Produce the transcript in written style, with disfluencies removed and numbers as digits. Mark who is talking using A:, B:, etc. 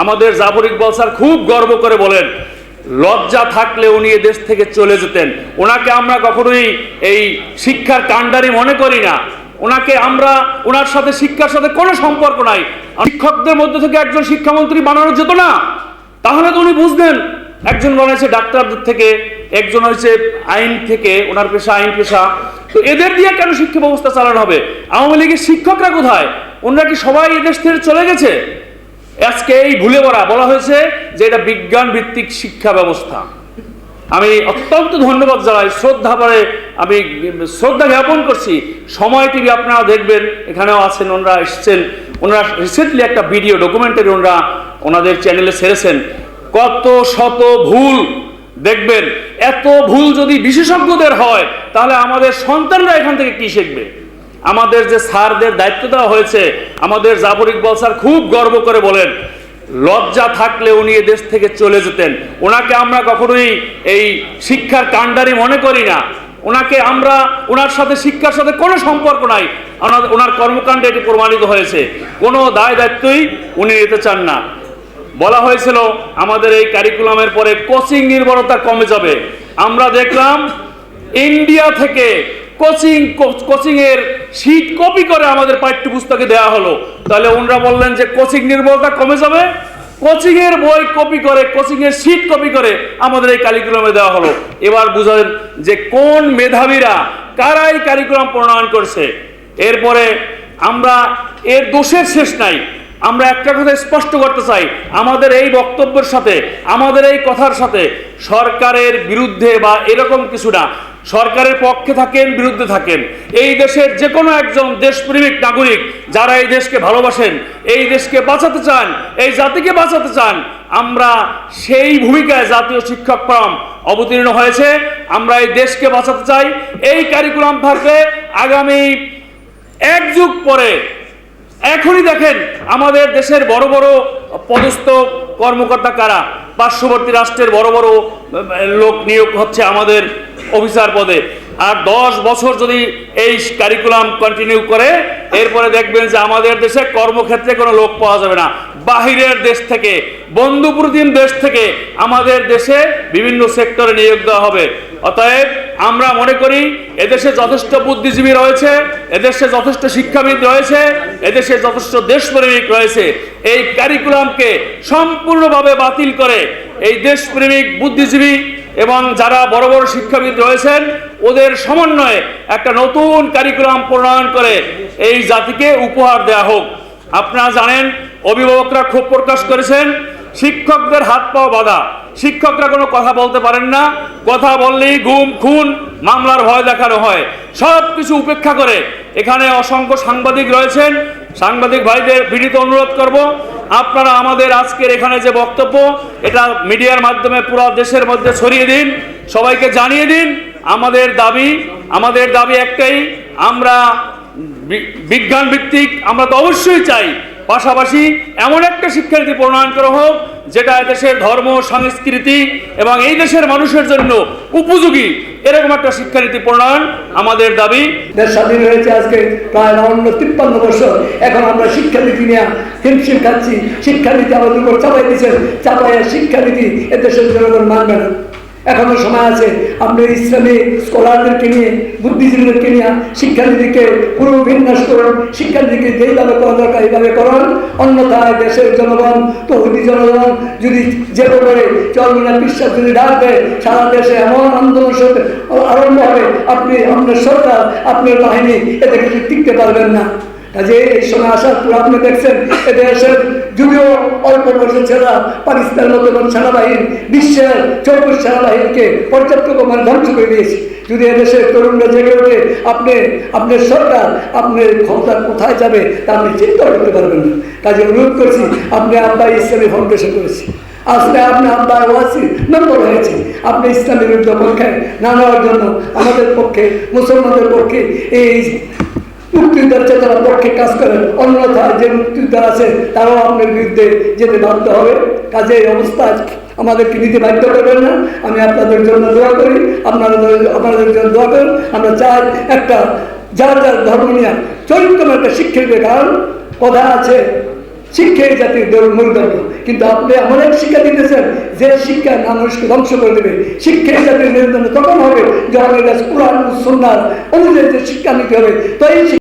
A: আমাদের জাফর ইকবাল স্যার খুব গর্ব করে বলেন, লজ্জা থাকলে উনি এ দেশ থেকে চলে যেতেন। ওনাকে আমরা কখনোই এই শিক্ষার কাণ্ডারি মনে করি না। ওনার সাথে শিক্ষার সাথে কোনো সম্পর্ক নাই। শিক্ষকদের মধ্যে থেকে একজন শিক্ষামন্ত্রী বানানো যেত না? তাহলে তো উনি বুঝতেন। একজন বানাইছে ডাক্তারদের থেকে, একজন হয়েছে আইন থেকে, ওনার পেশা আইন পেশা। তো এদের দিয়ে কেন শিক্ষা ব্যবস্থা চালানো হবে? আওয়ামী লীগের শিক্ষকরা কোথায়? ওনারা কি সবাই এদেশ থেকে চলে গেছে? আজকে এই ভুলে বলা হয়েছে যে এটা বিজ্ঞান ভিত্তিক শিক্ষা ব্যবস্থা। আমি অত্যন্ত ধন্যবাদ জানাই, আমি শ্রদ্ধা জ্ঞাপন করছি। সময় টিভি আপনারা দেখবেন, এখানেও আছেন, ওনারা এসেছেন। ওনারা রিসেন্টলি একটা ভিডিও ডকুমেন্টারি ওনাদের চ্যানেলে ছেড়েছেন। কত শত ভুল দেখবেন। এত ভুল যদি বিশেষজ্ঞদের হয়, তাহলে আমাদের সন্তানরা এখান থেকে কি শিখবে? আমাদের যে স্যারদের দায়িত্ব দেওয়া হয়েছে, আমাদের জাফর ইকবাল স্যার খুব গর্ব করে বলেন, লজ্জা থাকলে উনি এ দেশ থেকে চলে যেতেন। ওনাকে আমরা কখনোই এই শিক্ষার কাণ্ডারি মনে করি না। ওনার সাথে শিক্ষার সাথে কোনো সম্পর্ক নাই। ওনার কর্মকাণ্ডে এটি প্রমাণিত হয়েছে। কোনো দায় দায়িত্বই উনি নিতে চান না। বলা হয়েছিল আমাদের এই কারিকুলামের পরে কোচিং নির্ভরতা কমে যাবে। আমরা দেখলাম ইন্ডিয়া থেকে কোচিং এর শীট কপি করে আমাদের পাঠ্যপুস্তকে দেওয়া হলো। তাহলে ওনারা বললেন যে কোচিং নির্ভরতা কমে যাবে। কোচিং এর বই কপি করে, কোচিং এর শীট কপি করে আমাদের এই কারিকুলামে দেওয়া হলো। এবার বুঝলেন যে কোন মেধাবীরা কারা এই কারিকুলাম প্রণয়ন করছে। এরপরে আমরা এর দোষের শেষ নাই। আমরা একটা কথা স্পষ্ট করতে চাই, আমাদের এই বক্তব্যের সাথে, আমাদের এই কথার সাথে সরকারের বিরুদ্ধে বা এরকম কিছু না। সরকারের পক্ষে থাকেন, বিরুদ্ধে থাকেন, এই দেশের যে কোনো একজন দেশপ্রেমিক নাগরিক যারা এই দেশকে ভালোবাসেন, এই দেশকে বাঁচাতে চান, এই জাতিকে বাঁচাতে চান, আমরা সেই ভূমিকায় জাতীয় শিক্ষক ফোরাম অবতীর্ণ হয়েছে। আমরা এই দেশকে বাঁচাতে চাই। এই কারিকুলাম থাকবে আগামী এক যুগ পরে। এখনই দেখেন আমাদের দেশের বড় বড় পদস্থ কর্মকর্তা কারা? পার্শ্ববর্তী রাষ্ট্রের বড় বড় লোক নিয়োগ হচ্ছে আমাদের অফিসার পদে। আর 10 বছর যদি এই কারিকুলাম কন্টিনিউ করে, এরপরে দেখবেন যে আমাদের দেশে কর্মক্ষেত্রে কোনো লোক পাওয়া যাবে না। বাহিরের দেশ থেকে, বন্ধুপ্রতিম দেশ থেকে আমাদের দেশে বিভিন্ন সেক্টরে নিয়োগ দেওয়া হবে। অতএব আমরা মনে করি এদেশে যথেষ্ট বুদ্ধিজীবী রয়েছে, এদেশে যথেষ্ট শিক্ষাবিদ রয়েছে, এদেশে যথেষ্ট দেশপ্রেমিক রয়েছে। এই কারিকুলামকে সম্পূর্ণভাবে বাতিল করে এই দেশপ্রেমিক বুদ্ধিজীবী এবং যারা বড় বড় শিক্ষাবিদ রয়েছেন, ওদের সমন্বয়ে একটা নতুন কারিকুলাম প্রণয়ন করে এই জাতিকে উপহার দেওয়া হোক। আপনারা জানেন, অভিভাবকরা ক্ষোভ প্রকাশ করেছেন, শিক্ষকদের হাত পাও বাঁধা। শিক্ষকরা কোনো কথা বলতে পারেন না। কথা বললেই গুম, খুন, মামলার ভয় দেখানো হয়। সব কিছু উপেক্ষা করে এখানে অসংখ্য সাংবাদিক রয়েছেন। সাংবাদিক ভাইদের বিনীত অনুরোধ করব, আপনারা আমাদের আজকের এখানে যে বক্তব্য, এটা মিডিয়ার মাধ্যমে পুরো দেশের মধ্যে ছড়িয়ে দিন, সবাইকে জানিয়ে দিন। আমাদের দাবি একটাই, আমরা বিজ্ঞান ভিত্তিক আমরা তো অবশ্যই চাই, পাশাপাশি এমন একটা শিক্ষানীতি প্রণয়ন করা হোক যেটা দেশের ধর্ম, সংস্কৃতি এবং এই দেশের মানুষের জন্য উপযোগী। এরকম একটা শিক্ষানীতি প্রণয়ন আমাদের দাবি।
B: দেশ স্বাধীন হয়েছে আজকে প্রায় 53 বছর। এখন আমরা শিক্ষানীতি নিয়ে হিমশিম খাচ্ছি। শিক্ষানীতি আমাদের উপর চাপাই দিচ্ছেন। চাপাইয়ের শিক্ষানীতি এদেশের জনগণ মানবে না। এখনো সময় আছে। আপনি ইসলামী স্কলারদেরকে নিয়ে, বুদ্ধিজীবীদেরকে নিয়ে শিক্ষানীতিকে পুরো বিন্যাস করুন। শিক্ষানীতিকে যেইভাবে করা দরকার এইভাবে করুন। অন্যথায় দেশের জনগণ, তৌহিদি জনগণ যদি জেগে করে চলবে না, বিশ্বাস যদি ডাক দেয়, সারা দেশে এমন আন্দোলন আরম্ভ হবে, আপনি আপনার সরকার, আপনার বাহিনী এতে কিছু টিকতে পারবেন না। কাজে এই সময় আসার পর আপনি দেখছেন এদেশের যদিও অল্প বয়সের ছেলেরা পাকিস্তানের মতো সেনাবাহিনী, বিশ্বের 24 সেনাবাহিনীকে পর্যাপ্ত পরিমাণে ধ্বংস করে দিয়েছে। যদি এদেশের তরুণরা জেগে ওঠে, আপনার সরকার, আপনার ক্ষমতা কোথায় যাবে তা আপনি চিন্তা করতে পারবেন না। কাজে অনুরোধ করছি, আপনি আব্বা ইসলামী ফাউন্ডেশন করেছি, আসলে আপনি আব্বা ওয়াসি নম্বর হয়েছে। আপনি ইসলামের বিরুদ্ধে পক্ষে না নেওয়ার জন্য আমাদের পক্ষে, মুসলমানদের পক্ষে, এই মুক্তিযোদ্ধার চেতনার পক্ষে কাজ করেন। অন্যথায় যে মুক্তিযোদ্ধা আছে তারাও আপনার বিরুদ্ধে যেতে বাধ্য হবে। কাজে এই অবস্থা আমাদেরকে নিতে বাধ্য করবেন না। আমি আপনাদের জন্য দোয়া করি, আপনাদের জন্য দোয়া করেন। আমরা চাই একটা যার ধর্ম নিয়ে চরিত্র একটা শিক্ষা দিবে। কারণ কথা আছে, শিক্ষাই জাতির মেরুদণ্ড। কিন্তু আপনি এমন এক শিক্ষা দিতেছেন যে শিক্ষা মানুষকে ধ্বংস করে দেবে। শিক্ষাই জাতির মেরুদণ্ড তখন হবে যখন এটা কোরআন সুন্নাহ অনুযায়ী যে শিক্ষা নিতে হবে। তো এই